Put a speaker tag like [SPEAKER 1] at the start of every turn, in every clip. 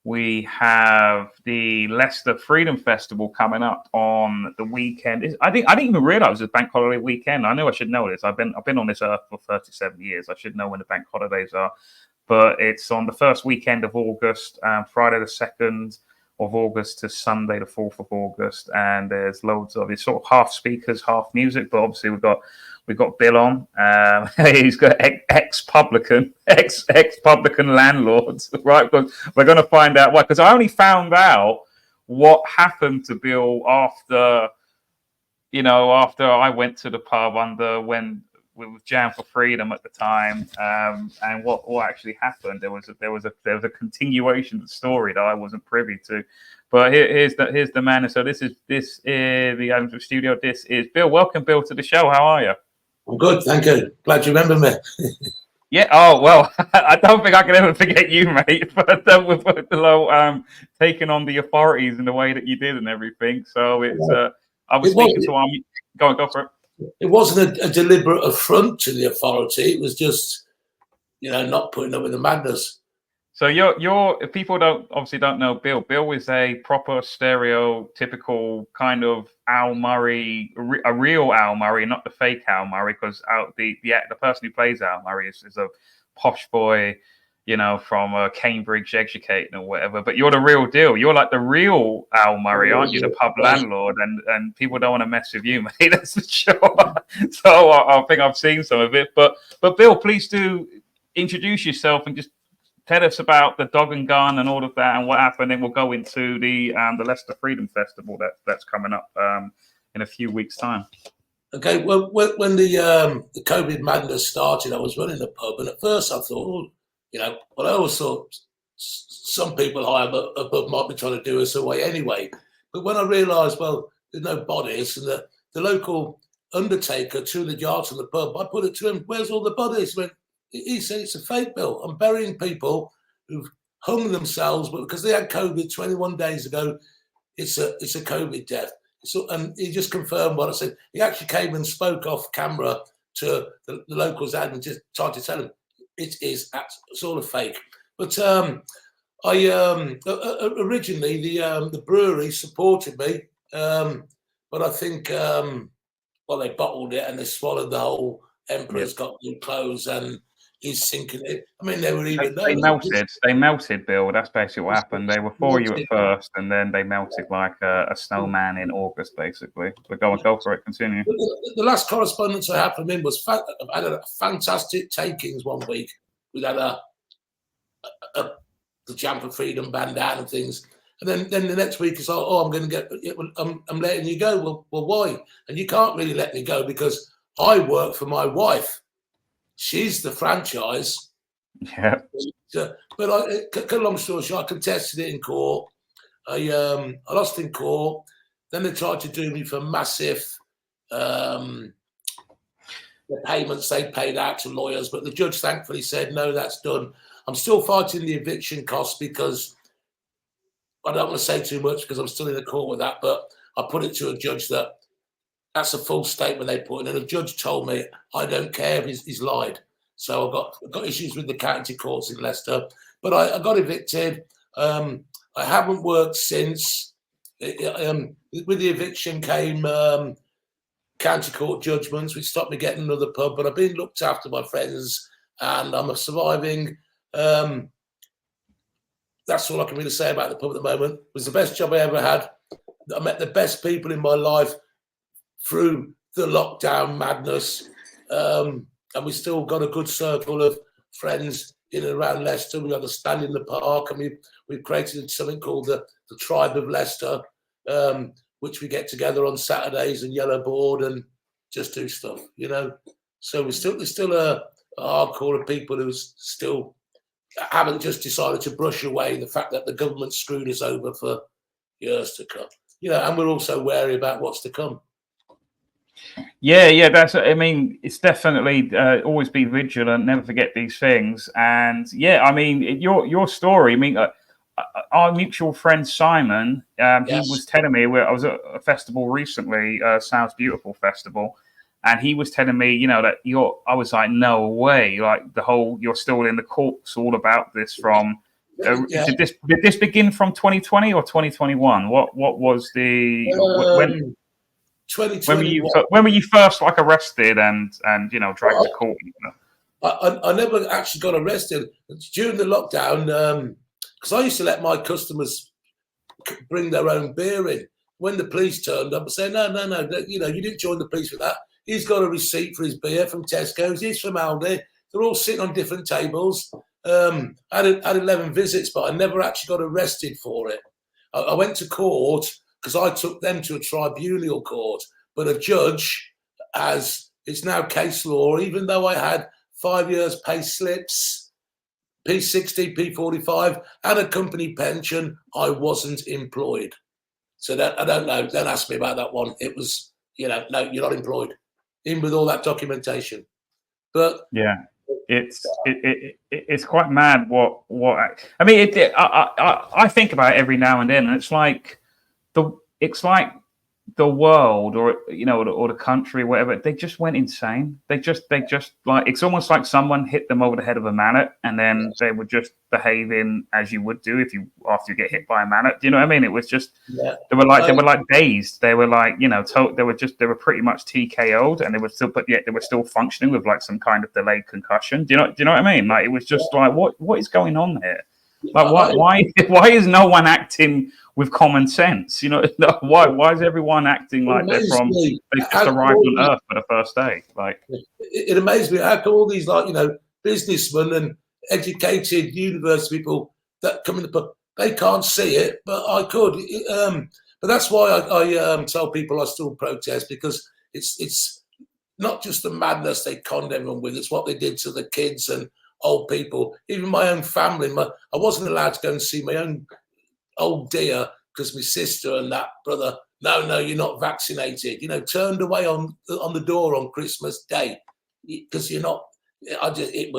[SPEAKER 1] We have the Leicester Freedom Festival coming up on the weekend. I didn't even realise it was a bank holiday weekend. I know I should know this. I've been on this earth for 37 years. I should know when the bank holidays are. But it's on the first weekend of August, Friday the 2nd of August to Sunday the 4th of August. And there's loads of it's sort of half speakers, half music. But obviously we've got Bill on. He's got ex-publican landlords, right? Because we're going to find out why. Because I only found out what happened to Bill after I went to the pub when we were Jam for Freedom at the time, and what actually happened. There was a continuation of the story that I wasn't privy to. But here's the man. So this is the studio. This is Bill. Welcome, Bill, to the show. How are you?
[SPEAKER 2] I'm good, thank you. Glad you remember me.
[SPEAKER 1] Yeah. Oh well, I don't think I can ever forget you, mate. But with taking on the authorities in the way that you did and everything. So it's I was speaking to go for it.
[SPEAKER 2] It wasn't a deliberate affront to the authority. It was just, not putting up with the madness.
[SPEAKER 1] So if people don't know Bill. Bill is a proper stereotypical kind of Al Murray, a real Al Murray, not the fake Al Murray, because the person who plays Al Murray is a posh boy, from Cambridge educated or whatever. But you're the real deal. You're like the real Al Murray, aren't you? The pub landlord, and people don't want to mess with you, mate. That's for sure. So I think I've seen some of it. But Bill, please do introduce yourself and just tell us about the dog and gun and all of that and what happened. Then we'll go into the Leicester Freedom Festival that's coming up in a few weeks' time.
[SPEAKER 2] Okay, well, when the COVID madness started, I was running the pub, and at first I thought, I always thought some people high above might be trying to do us away anyway. But when I realised, well, there's no bodies, and the local undertaker to the yards of the pub, I put it to him, "Where's all the bodies?" He said, "It's a fake, Bill. I'm burying people who've hung themselves, but because they had COVID 21 days ago, it's a COVID death." So, and he just confirmed what I said. He actually came and spoke off camera to the locals and just tried to tell them it's all a fake. But originally the brewery supported me, but I think they bottled it and they swallowed the whole Emperor's Got New Clothes and he's sinking it. I mean, they were even
[SPEAKER 1] They melted, Bill. That's basically what happened. They were for you at first, and then they melted like a snowman in August, basically. But go for it. Continue.
[SPEAKER 2] The last correspondence I had from him was I had a fantastic takings one week. We had the Jam for Freedom bandana and things. And then the next week it's like, I'm going to get, I'm letting you go. Well, why? And you can't really let me go because I work for my wife. She's the franchise.
[SPEAKER 1] Yeah.
[SPEAKER 2] But cut a long story short, I contested it in court. I lost in court. Then they tried to do me for massive the payments they paid out to lawyers, but the judge thankfully said, no, that's done. I'm still fighting the eviction costs because I don't want to say too much because I'm still in the court with that, but I put it to a judge that's a full statement they put in, and the judge told me I don't care if he's lied. So I've got issues with the county courts in Leicester, but I got evicted. I haven't worked since. With the eviction came county court judgments, which stopped me getting another pub, but I've been looked after by friends and I'm surviving. That's all I can really say about the pub at the moment. It was the best job I ever had. I met the best people in my life through the lockdown madness. And we still got a good circle of friends in and around Leicester. We got a stand in the park, and we've created something called the Tribe of Leicester, which we get together on Saturdays and yellow board and just do stuff, So there's still a hardcore of people who still haven't just decided to brush away the fact that the government screwed us over for years to come, and we're also wary about what's to come.
[SPEAKER 1] Yeah, it's definitely always be vigilant, never forget these things. And your story, our mutual friend Simon, yes. He was telling me, I was at a festival recently, Sounds Beautiful Festival, and he was telling me, that I was like, no way, like the whole, you're still in the courts all about this from
[SPEAKER 2] Yeah.
[SPEAKER 1] did this begin from 2020 or 2021? What was the when
[SPEAKER 2] 2021.
[SPEAKER 1] when were you first like arrested and dragged to
[SPEAKER 2] Well,
[SPEAKER 1] court?
[SPEAKER 2] I never actually got arrested during the lockdown because I used to let my customers bring their own beer in. When the police turned up, I said, no, you didn't join the police for that. He's got a receipt for his beer from Tesco's. He's from Aldi. They're all sitting on different tables. I had 11 visits, but I never actually got arrested for it. I went to court because I took them to a tribunal court, but a judge, as it's now case law, even though I had 5 years pay slips, P60, P45, and a company pension, I wasn't employed. So that, I don't know. Don't ask me about that one. It was, no, you're not employed, even with all that documentation. But
[SPEAKER 1] yeah, it's quite mad. What I mean, I think about it every now and then, and it's like the world or the country, whatever, they just went insane. They just like, it's almost like someone hit them over the head with a mallet, and then they were just behaving as you would do after you get hit by a mallet. Do you know what I mean? It was just they were like dazed. They were like, they were pretty much TKO'd, and they were still, but yet they were still functioning with like some kind of delayed concussion. Do you know what I mean? Like, it was just like, what is going on here? Like, why is no one acting with common sense? Why is everyone acting like they've just arrived on Earth for the first day? Like,
[SPEAKER 2] it amazed me how come all these businessmen and educated university people that come in the pub, they can't see it, but I could. But that's why I tell people I still protest, because it's not just the madness they conned everyone with; it's what they did to the kids and old people, even my own family. I wasn't allowed to go and see my own old dear because my sister and that brother, no, you're not vaccinated. Turned away on the door on Christmas Day because you're not. I think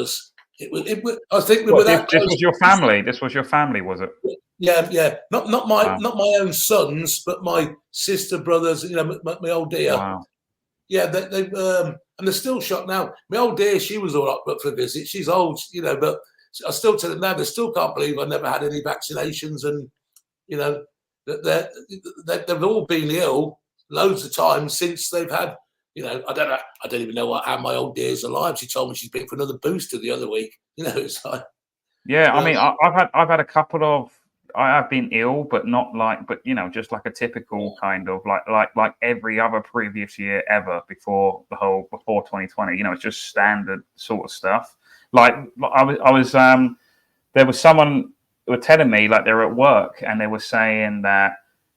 [SPEAKER 2] we were that close.
[SPEAKER 1] This was your family. This was your family, was it?
[SPEAKER 2] Yeah. Not my own sons, but my sister, brothers. My old dear.
[SPEAKER 1] Wow.
[SPEAKER 2] Yeah, they've and they're still shocked now. My old dear, she was all right, but for a visit, she's old, but I still tell them now, they still can't believe I never had any vaccinations, and that they've all been ill loads of times since they've had. I don't even know how my old dear's alive. She told me she's been for another booster the other week. It's like,
[SPEAKER 1] yeah. I mean, I've had a couple of. I have been ill, but not like, just like a typical kind of like every other previous year ever before 2020. It's just standard sort of stuff. Like I was there was someone who were telling me, like, they're at work and they were saying that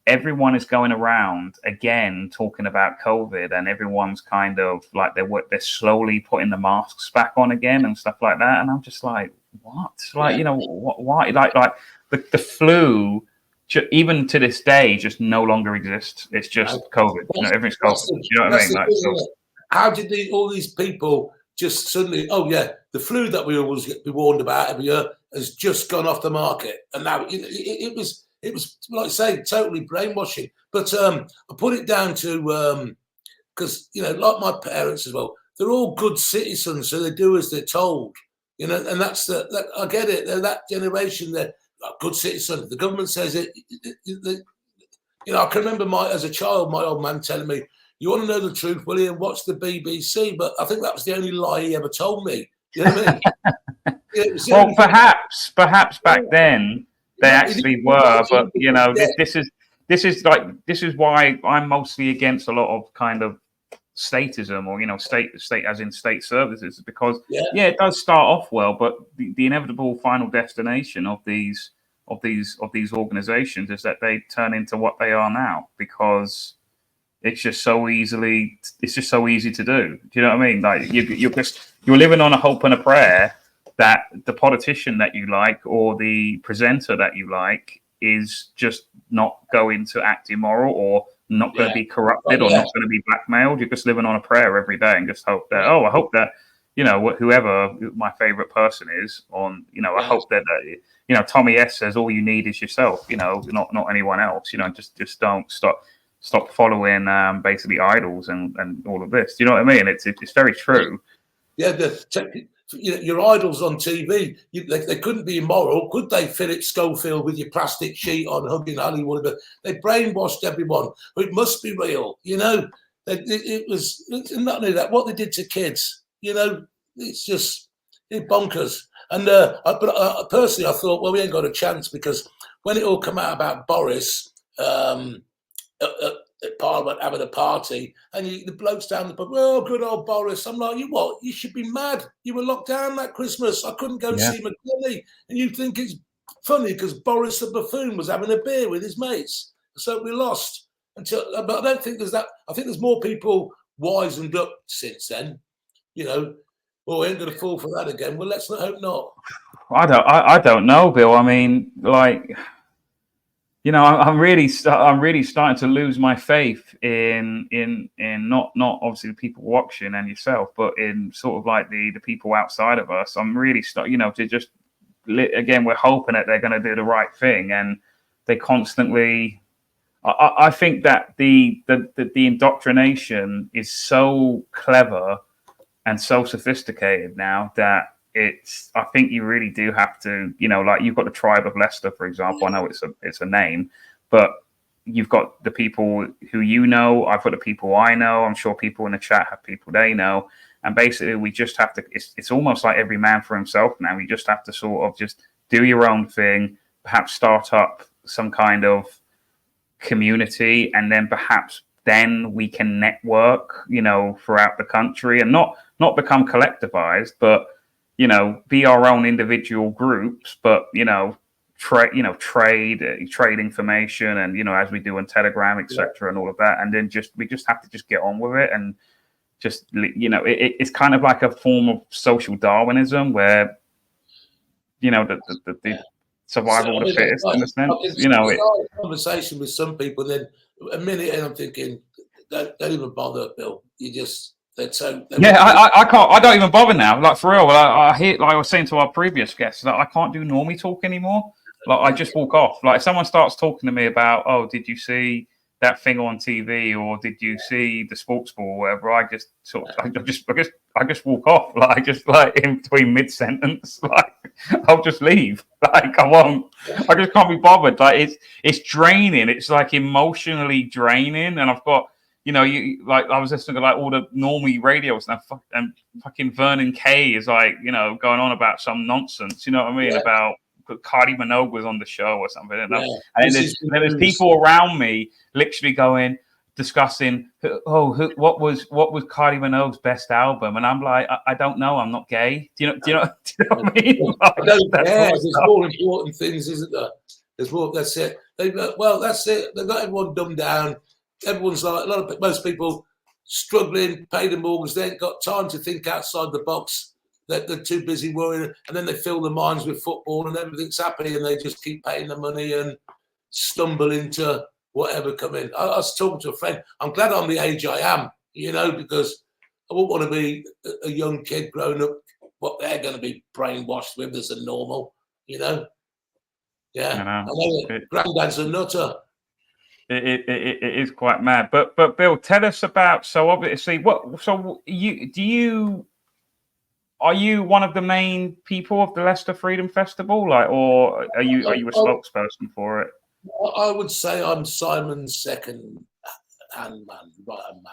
[SPEAKER 1] everyone is going around again talking about COVID, and everyone's kind of like they're slowly putting the masks back on again and stuff like that. And I'm just like, what? Like, why? Like the flu, even to this day, just no longer exists. It's just COVID. Everything's COVID. You know what I mean? Like,
[SPEAKER 2] how did all these people just suddenly? Oh yeah, the flu that we always be warned about every year has just gone off the market, and now it was like I say, totally brainwashing. But I put it down to because like my parents as well, they're all good citizens, so they do as they're told. And that's I get it. They're that generation. They're a good citizen. The government says it. I can remember as a child, my old man telling me, "You want to know the truth, William? Watch the BBC." But I think that was the only lie he ever told me. You know what I mean?
[SPEAKER 1] Well, perhaps back then they actually were, but this is why I'm mostly against a lot of kind of statism, or state as in state services, because it does start off well, but the inevitable final destination of these organizations is that they turn into what they are now, because it's just so easy to do. Do you know what I mean? Like, you're living on a hope and a prayer that the politician that you like or the presenter that you like is just not going to act immoral, or not going to be corrupted, or not going to be blackmailed. You're just living on a prayer every day and just hope that, I hope that, whoever my favorite person is on, I hope that, Tommy S says all you need is yourself, not anyone else, just don't stop following basically idols and all of this. Do you know what I mean? It's very true.
[SPEAKER 2] Yeah. your idols on TV. They couldn't be immoral, could they? Philip Schofield with your plastic sheet on, hugging Hollywood, but they brainwashed everyone. It must be real, you know. It was not only that, what they did to kids, you know, it's just bonkers. And personally, I thought, well, we ain't got a chance, because when it all come out about Boris at Parliament having a party, and the blokes down the pub, oh, good old Boris. I'm like, you what? You should be mad. You were locked down that Christmas. I couldn't go see McGilly. And you think it's funny because Boris the buffoon was having a beer with his mates. So we lost. But I don't think there's that. I think there's more people wisened up since then. You know, well, we ain't going to fall for that again. Well, let's hope not.
[SPEAKER 1] I don't know, Bill. I mean, like, you know, I'm really starting to lose my faith in not obviously the people watching and yourself, but in sort of like the people outside of us. I'm really to just, again, we're hoping that they're going to do the right thing, and they constantly. I think that the indoctrination is so clever and so sophisticated now that I think you really do have to, you know, like you've got the tribe of Leicester, for example. I know it's a name, but you've got the people who you know. I've got the people I know. I'm sure people in the chat have people they know. And basically, we just have to. It's almost like every man for himself now. You just have to sort of just do your own thing. Perhaps start up some kind of community, and then perhaps we can network, you know, throughout the country, and not become collectivized, but you know, be our own individual groups, but you know, trade information, and you know, as we do on Telegram, etc., and all of that, and then we just have to just get on with it, and just, you know, it's kind of like a form of social Darwinism where, you know, the survival of the fittest, in a sense. You know,
[SPEAKER 2] conversation with some people, then a minute, and I'm thinking, don't even bother, Bill. You just. I
[SPEAKER 1] can't. I don't even bother now. Like, for real. I hear, like I was saying to our previous guests, that I can't do normie talk anymore. Like, I just walk off. Like, if someone starts talking to me about, oh, did you see that thing on TV, or did you see the sports ball, or whatever, I just walk off. Like, I just, like, in between mid sentence, like, I'll just leave. Like, I just can't be bothered. Like, it's draining. It's like emotionally draining, and I've got. You know, I was listening to like all the normie radios, and fucking Vernon Kay is like, you know, going on about some nonsense. You know what I mean? About Kylie Minogue was on the show or something. And then there's people around me literally discussing, what was Kylie Minogue's best album? And I'm like, I don't know. I'm not gay. Do you know what I mean? Like,
[SPEAKER 2] there's more important things, isn't there? There's more. That's it. That's it. They've got everyone dumbed down. Everyone's like, most people struggling, pay the mortgage. They ain't got time to think outside the box. They're too busy worrying, and then they fill their minds with football, and everything's happy, and they just keep paying the money and stumble into whatever come in. I was talking to a friend. I'm glad I'm the age I am, you know, because I wouldn't want to be a young kid growing up. What they're going to be brainwashed with as a normal, you know. Yeah, I know Granddad's a nutter.
[SPEAKER 1] It is quite mad, but Bill, tell us about. So obviously, are you one of the main people of the Leicester Freedom Festival, like, or are you a spokesperson for it?
[SPEAKER 2] I would say I'm Simon's second hand man, right hand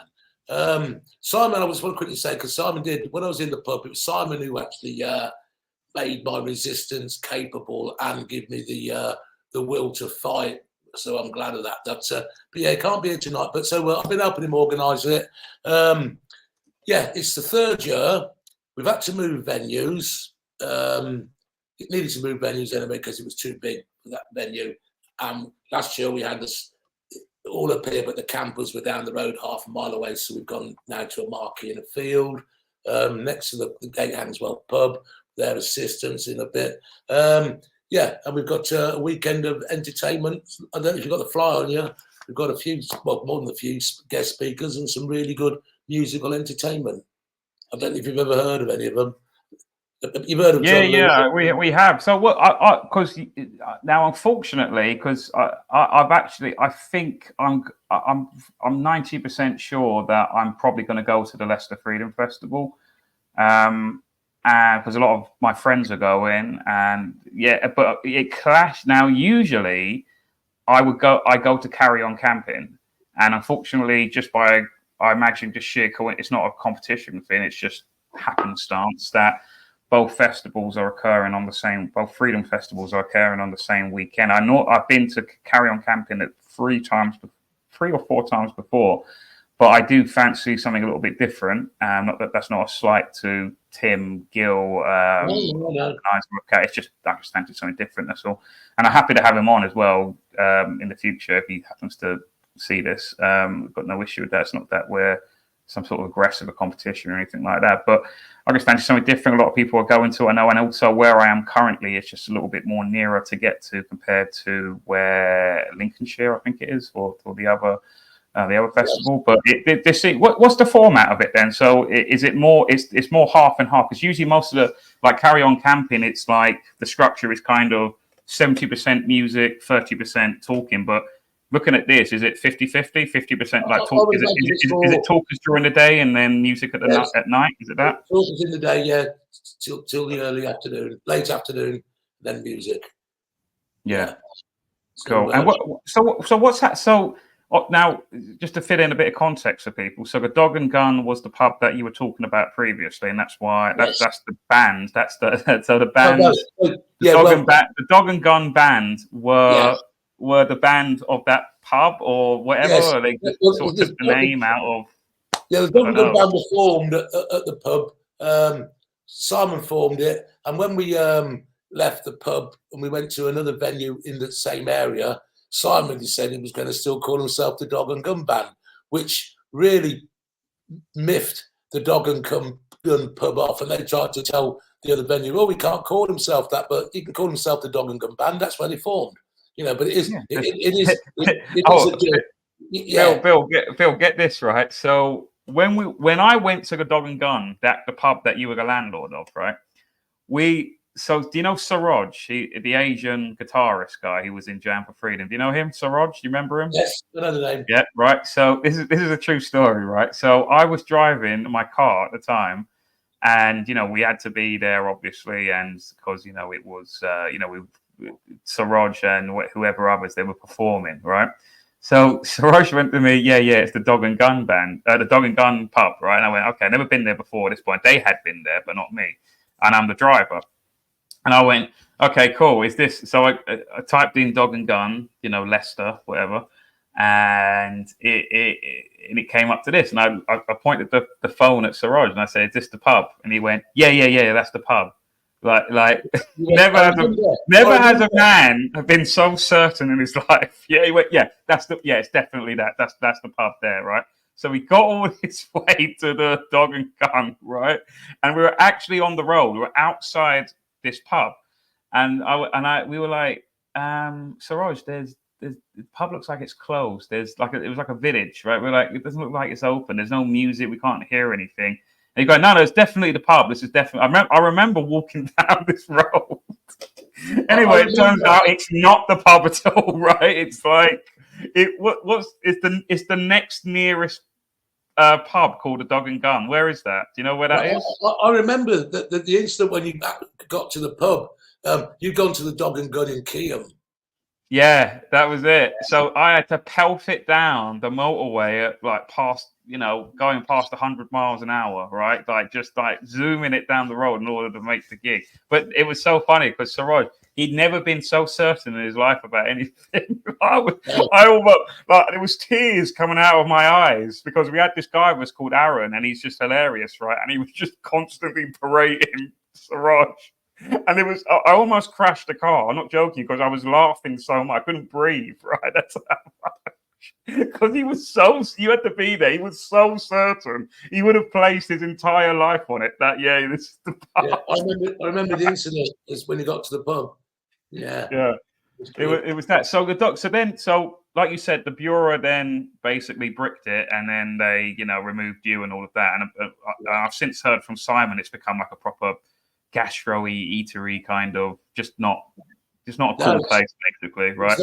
[SPEAKER 2] man. Simon, I just want to quickly say, because Simon did, when I was in the pub, it was Simon who actually made my resistance capable and give me the will to fight. So I'm glad of that. But yeah, he can't be here tonight. But so I've been helping him organise it. Yeah, it's the third year. We've had to move venues. It needed to move venues anyway because it was too big for that venue. Last year we had this all up here, but the campers were down the road half a mile away. So we've gone now to a Marquee in a field next to the Gate Hanswell pub. Their assistants in a bit. Yeah, and we've got a weekend of entertainment. I don't know if you've got the flyer on you. We've got a few, well, more than a few guest speakers and some really good musical entertainment. I don't know if you've ever heard of any of them. You've heard of John Lewis?
[SPEAKER 1] we have. So what? Because now, unfortunately, because I think I'm 90% sure that I'm probably going to go to the Leicester Freedom Festival. because a lot of my friends are going, and yeah, but it clashed. Now, usually, I go to Carry On Camping, and unfortunately, I imagine just sheer coincidence, it's not a competition thing. It's just happenstance that both festivals are occurring on the same. Both Freedom Festivals are occurring on the same weekend. I know I've been to Carry On Camping at 3 or 4 times before. But I do fancy something a little bit different. Not that's not a slight to Tim, Gil,
[SPEAKER 2] No.
[SPEAKER 1] It's just I just fancy something different. That's all. And I'm happy to have him on as well in the future if he happens to see this. Got no issue with that. It's not that we're some sort of aggressive competition or anything like that. But I just fancy something different. A lot of people are going to. I know, and also where I am currently, it's just a little bit more nearer to get to compared to where Lincolnshire, I think it is, or the other festival. But what's the format of it then? So is it more? It's more half and half, because usually most of the like Carry On Camping, it's like the structure is kind of 70% music, 30% talking. But looking at this, is it 50-50? 50% like talk? Is it talkers during the day and then music at night? Is it that?
[SPEAKER 2] Talkers in the day, yeah, till the early afternoon, late afternoon, then music.
[SPEAKER 1] Yeah. Cool. And what's that? So. Now, just to fit in a bit of context for people, so the Dog and Gun was the pub that you were talking about previously, and that's why that's the band. That's the so the band. The Dog and Gun band were the band of that pub or whatever.
[SPEAKER 2] Yes.
[SPEAKER 1] Or they sort of took the name out of.
[SPEAKER 2] Yeah, the Dog and Gun band was formed at the pub. Simon formed it, and when we left the pub and we went to another venue in the same area, Simon said he was going to still call himself the Dog and Gun Band, which really miffed the Dog and Gun pub off, and they tried to tell the other venue, "Oh, we can't call himself that, but he can call himself the Dog and Gun Band." That's where they formed, But it is.
[SPEAKER 1] Bill, get this right. So when I went to the Dog and Gun, the pub that you were the landlord of, right? So do you know Siraj, the Asian guitarist guy who was in Jam for Freedom? Do you know him, Siraj? Do you remember him?
[SPEAKER 2] Yes, I know the name.
[SPEAKER 1] Yeah, right. So this is a true story, right? So I was driving my car at the time, and we had to be there obviously, and because it was Siraj and whoever others they were performing, right? So Siraj went to me, it's the Dog and Gun band, the Dog and Gun pub, right? And I went, okay, never been there before at this point. They had been there, but not me, and I'm the driver. And I went, okay, cool. Is this? So I typed in Dog and Gun, Leicester, whatever, and it came up to this. And I pointed the phone at Siraj and I said, "Is this the pub?" And he went, "Yeah, that's the pub." Like never has a man been so certain in his life. Yeah, he went, it's definitely that. That's the pub there, right? So we got all this way to the Dog and Gun, right? And we were actually on the road. We were outside this pub, and we were like, Siraj, the pub looks like it's closed. There's it was like a village, right? We're like, it doesn't look like it's open. There's no music. We can't hear anything. And you go, no, it's definitely the pub. This is definitely. I remember walking down this road. Anyway, it turns out it's not the pub at all, right? It's like it's the next nearest pub called the Dog and Gun. Where is that? Do you know where that is?
[SPEAKER 2] I remember the instant when you got to the pub, you'd gone to the Dog and Gun in Keam.
[SPEAKER 1] Yeah, that was it. So I had to pelt it down the motorway at going past 100 miles an hour, right? Just zooming it down the road in order to make the gig. But it was so funny because Siraj, he'd never been so certain in his life about anything. I almost there was tears coming out of my eyes because we had this guy who was called Aaron, and he's just hilarious, right? And he was just constantly berating Siraj. And I almost crashed the car. I'm not joking because I was laughing so much. I couldn't breathe, right? That's how much. Because you had to be there. He was so certain. He would have placed his entire life on it. This is the pub.
[SPEAKER 2] Yeah, I remember the incident is when he got to the pub. Yeah.
[SPEAKER 1] Yeah. It was that. So like you said, the Bureau then basically bricked it, and then they, removed you and all of that. And I've since heard from Simon, it's become like a proper gastro-y, eatery kind of, just not a cool place, basically, right?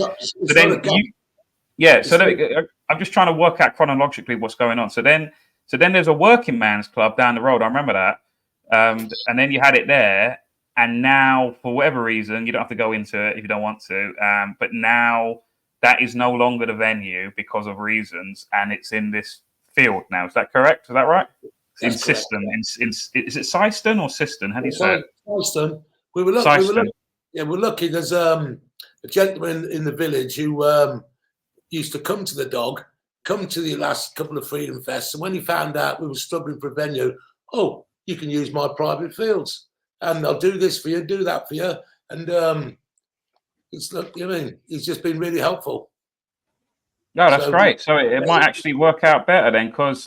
[SPEAKER 1] I'm just trying to work out chronologically what's going on. So then there's a working man's club down the road. I remember that. And then you had it there, and now for whatever reason, you don't have to go into it if you don't want to. But now that is no longer the venue because of reasons, and it's in this field now. Is that correct? Is that right? It's in Syston. Is it Syston or Syston? How do you say it?
[SPEAKER 2] Syston. We were lucky. There's a gentleman in the village who used to come to the dog, come to the last couple of Freedom Fests, and when he found out we were struggling for a venue, oh, you can use my private fields, and I'll do this for you, do that for you, and it's he's just been really helpful.
[SPEAKER 1] No, that's great. So it might actually work out better then, because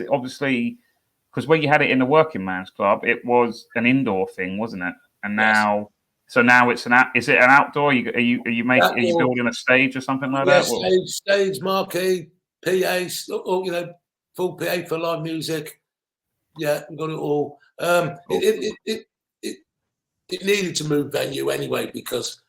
[SPEAKER 1] obviously, because when you had it in the Working Man's Club, it was an indoor thing, wasn't it? And now, so now it's is it an outdoor? Are you building a stage or something like that?
[SPEAKER 2] Stage, marquee, PA, full PA for live music. Yeah, we've got it all. It needed to move venue anyway because,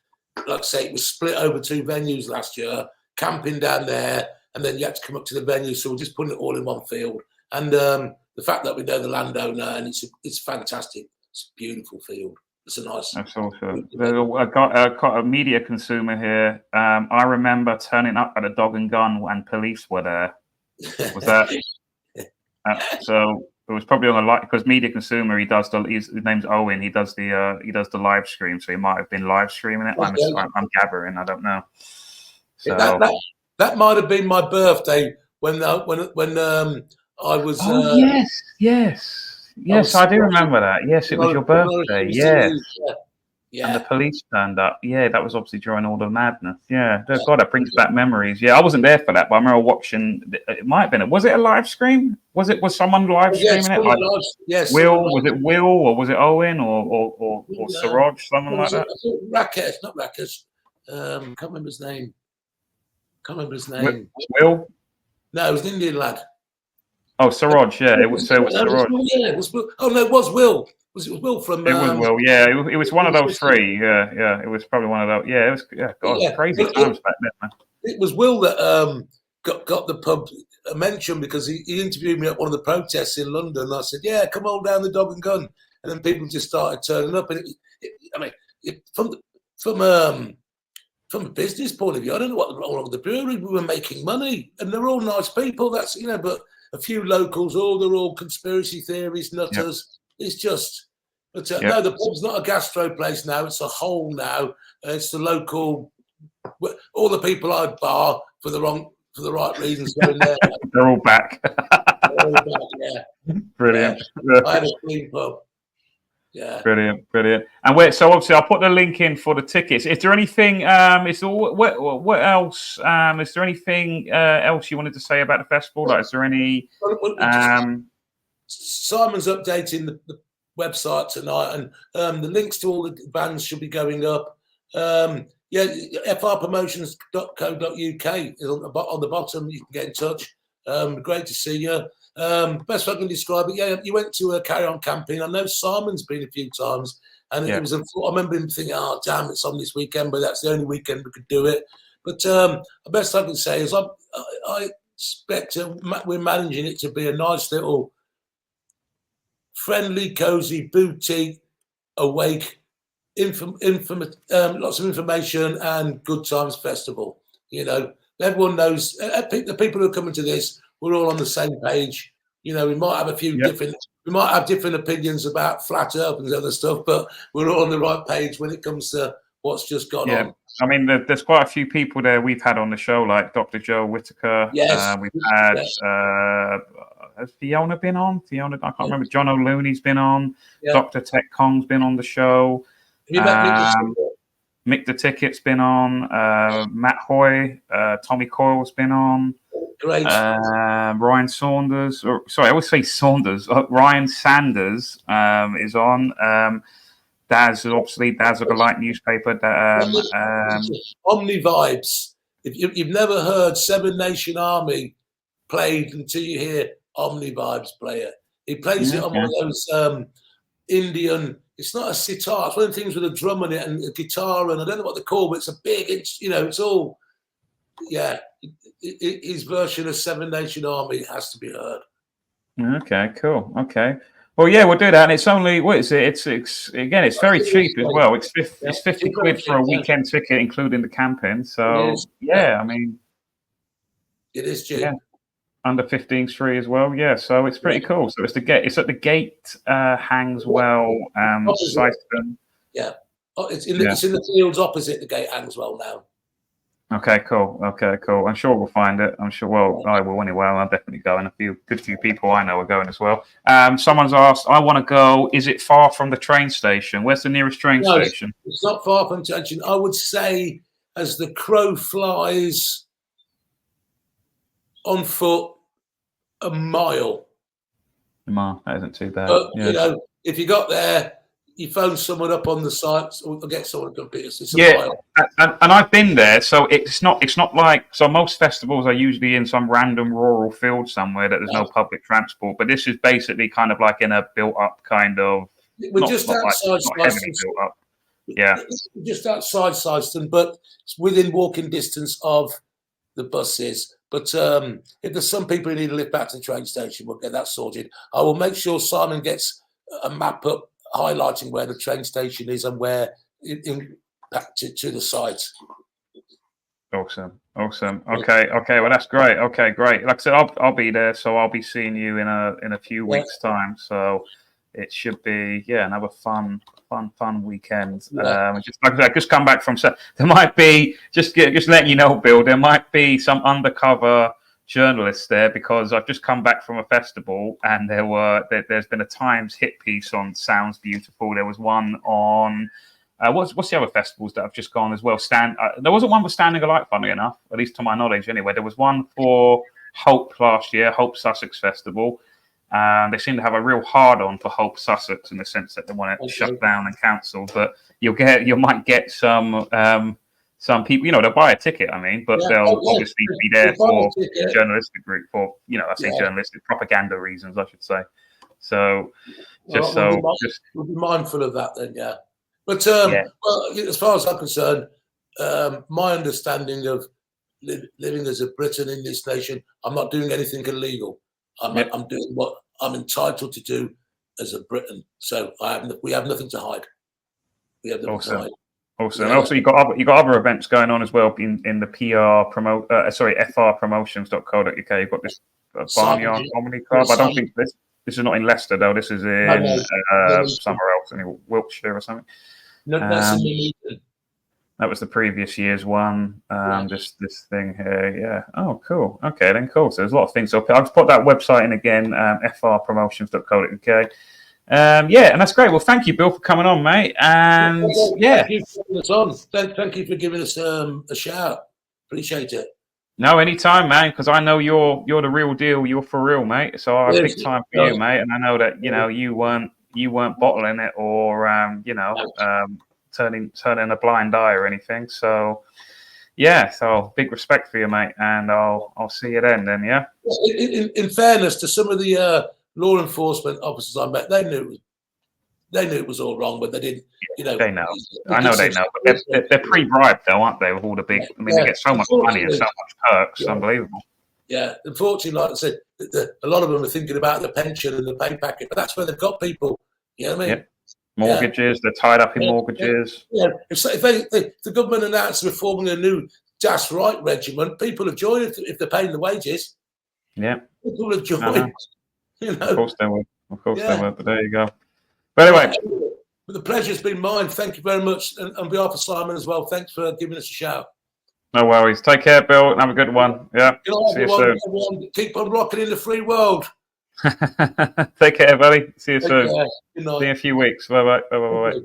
[SPEAKER 2] like I say, it was split over 2 venues last year, camping down there, and then you had to come up to the venue. So we're just putting it all in one field. And the fact that we know the landowner, and it's fantastic. It's a beautiful field. It's a nice.
[SPEAKER 1] That's awesome. I got a media consumer here. I remember turning up at a Dog and Gun and police were there. Was that? So it was probably on a live, because media consumer. His name's Owen. He does the live stream. So he might have been live streaming it. I'm gathering. I don't know. So
[SPEAKER 2] that might have been my birthday when I was.
[SPEAKER 1] Oh yes, I do remember that. Yes, it was your birthday. Yes. Yeah. And the police turned up. Yeah, that was obviously during all the madness. Yeah, God, that brings back memories. Yeah, I wasn't there for that, but I remember watching. It might have been. Was it a live stream? Was someone live streaming it?
[SPEAKER 2] Yes.
[SPEAKER 1] Was it Will, or was it Owen, or Siraj, someone like that?
[SPEAKER 2] Rakesh, not Rakesh. Can't remember his name.
[SPEAKER 1] Will?
[SPEAKER 2] No, it was an Indian lad.
[SPEAKER 1] Oh, Siraj, yeah. It was Siraj.
[SPEAKER 2] It was Will. Oh, no, it was Will. It was Will from...
[SPEAKER 1] It was Will, yeah. It was one of those 3. Yeah. It was probably one of those. Yeah, it was... Yeah, God, crazy times back then, man.
[SPEAKER 2] It was Will that got the pub mentioned because he interviewed me at one of the protests in London. And I said, yeah, come on down the Dog and Gun. And then people just started turning up. And from a business point of view, I don't know what wrong with the brewery. We were making money, and they're all nice people. That's but a few locals, they're all conspiracy theories, nutters. Yep. It's just, no, the pub's not a gastro place now. It's a hole now. It's the local. All the people I'd bar for the right reasons going there.
[SPEAKER 1] They're all back.
[SPEAKER 2] Yeah.
[SPEAKER 1] Brilliant.
[SPEAKER 2] Yeah. I had a clean pub. Yeah.
[SPEAKER 1] Brilliant. And so obviously I'll put the link in for the tickets. Is there anything? What else? Is there anything else you wanted to say about the festival? Like, is there any?
[SPEAKER 2] Simon's updating the website tonight, and the links to all the bands should be going up. frpromotions.co.uk is on the bottom. You can get in touch. Great to see you. Best way I can describe it. Yeah, you went to a Carry On camping. I know Simon's been a few times, and it was. I remember him thinking, "Oh, damn, it's on this weekend," but that's the only weekend we could do it. But the best I can say is I expect we're managing it to be a nice little, friendly, cozy, boutique, awake, lots of information and good times festival. Everyone knows. The people who are coming to this, we're all on the same page. We might have a few different opinions about flat earth and other stuff, but we're all on the right page when it comes to what's just gone on.
[SPEAKER 1] I mean, there's quite a few people there we've had on the show, like Dr. Joe Whitaker.
[SPEAKER 2] Yes.
[SPEAKER 1] We've had has Fiona been on? I can't remember. John O'Looney's been on. Yeah. Dr. Tech Kong's been on the show. Mick the Ticket's been on. Matt Hoy, Tommy Coyle's been on.
[SPEAKER 2] Great.
[SPEAKER 1] Ryan Saunders. I always say Saunders. Ryan Sanders is on. Daz of the Light newspaper.
[SPEAKER 2] Omni Vibes. If you've never heard Seven Nation Army played until you hear Omni Vibes play it. He plays it on one of those Indian. It's not a sitar. It's one of the things with a drum on it and a guitar, and I don't know what they're called, but it's a big. It's all. Yeah, his version of Seven Nation Army has to be heard.
[SPEAKER 1] Okay, cool. Okay. Well, yeah, we'll do that. And it's only, what is it? It's again, it's very cheap as well. It's
[SPEAKER 2] Yeah,
[SPEAKER 1] it's 50
[SPEAKER 2] it's very
[SPEAKER 1] quid for a
[SPEAKER 2] cheap, yeah.
[SPEAKER 1] weekend ticket, including the camping.
[SPEAKER 2] It
[SPEAKER 1] So
[SPEAKER 2] is.
[SPEAKER 1] yeah, I mean,
[SPEAKER 2] It is cheap.
[SPEAKER 1] yeah, under 15's free as well. Yeah, so it's pretty cool. So it's the gate. It's at the gate, Hangswell, Syston.
[SPEAKER 2] Yeah. Oh, it's in
[SPEAKER 1] Yeah.
[SPEAKER 2] it's in the fields opposite the gate Hangswell now.
[SPEAKER 1] Okay, cool. Okay, cool. I'm sure we'll find it. I'm sure. Well, I will anyway. I'm definitely going. A good few people I know are going as well. Someone's asked, I want to go. Is it far from the train station? Where's the nearest train station?
[SPEAKER 2] It's not far from the station. I would say, as the crow flies, on foot, a mile.
[SPEAKER 1] That isn't too bad.
[SPEAKER 2] But
[SPEAKER 1] Yeah.
[SPEAKER 2] you know, if you got there, you phone someone up on the site or get someone to come pick us. It's a mile.
[SPEAKER 1] And I've been there, so it's not like, so most festivals are usually in some random rural field somewhere that there's no public transport, but this is basically kind of like in a built up kind of,
[SPEAKER 2] We're just outside
[SPEAKER 1] heavily built up. Yeah,
[SPEAKER 2] just outside Syston, but it's within walking distance of the buses. But if there's some people who need to lift back to the train station, we'll get that sorted. I will make sure Simon gets a map up highlighting where the train station is and where to the site.
[SPEAKER 1] Awesome. Okay. Well, that's great. Okay, great. Like I said, I'll be there, so I'll be seeing you in a few weeks' time. So it should be another fun weekend.
[SPEAKER 2] Yeah.
[SPEAKER 1] Just like I said, just come back from. There might be just letting you know, Bill. There might be some undercover journalists there because I've just come back from a festival and there's been a Times hit piece on Sounds Beautiful. There was one on what's the other festivals that have just gone as well? There wasn't one for Standing a Light, funny enough, at least to my knowledge anyway. There was one for Hope last year, Hope Sussex Festival. They seem to have a real hard on for Hope Sussex in the sense that they want it shut down and cancelled. But you might get some people, they'll buy a ticket, but they'll obviously be there for journalistic group, for, I say journalistic propaganda reasons, I should say. So, we'll
[SPEAKER 2] be mindful of that then, yeah. But well, as far as I'm concerned, my understanding of living as a Briton in this nation, I'm not doing anything illegal. I'm doing what I'm entitled to do as a Briton. So we have nothing to hide. We have nothing to hide.
[SPEAKER 1] Awesome. Yeah. Also, you got other events going on as well in the frpromotions.co.uk. You've got this Barnyard Comedy Club. I don't think this is not in Leicester though. This is in somewhere else, in Wiltshire or something. That was the previous year's one. This thing here, yeah. Oh, cool. Okay, then cool. So there's a lot of things. So I'll just put that website in again, frpromotions.co.uk. And that's great. Well, thank you, Bill, for coming on, mate. And
[SPEAKER 2] thank you for having us on. Thank you for giving us a shout. Appreciate it.
[SPEAKER 1] No, anytime, man. Because I know you're the real deal. You're for real, mate. So I have big time for you, mate. And I know that you weren't bottling it or turning a blind eye or anything. So so big respect for you, mate. And I'll see you then. Yeah.
[SPEAKER 2] In fairness to some of the law enforcement officers I met, they knew it was all wrong, but they didn't.
[SPEAKER 1] They know. I know they know, but they're pre-bribed though, aren't they? With all the big, they get so much money and so much perks. It's unbelievable.
[SPEAKER 2] Yeah, unfortunately, like I said, a lot of them are thinking about the pension and the pay packet, but that's where they've got people. You know what I mean?
[SPEAKER 1] Yep. Mortgages, they're tied up in mortgages.
[SPEAKER 2] Yeah. If the government announced we're forming a new Das Right regiment, people have joined if they're paying the wages.
[SPEAKER 1] Yeah.
[SPEAKER 2] People have joined.
[SPEAKER 1] Of course they would. Of course they would. But there you go. But anyway.
[SPEAKER 2] But the pleasure's been mine. Thank you very much. And on behalf of Simon as well, thanks for giving us a shout.
[SPEAKER 1] No worries. Take care, Bill, and have a good one. Yeah. See you soon.
[SPEAKER 2] Everyone. Keep on rocking in the free world.
[SPEAKER 1] Take care, buddy. See you soon.
[SPEAKER 2] Good night.
[SPEAKER 1] See you in a few weeks. Bye-bye. Bye-bye.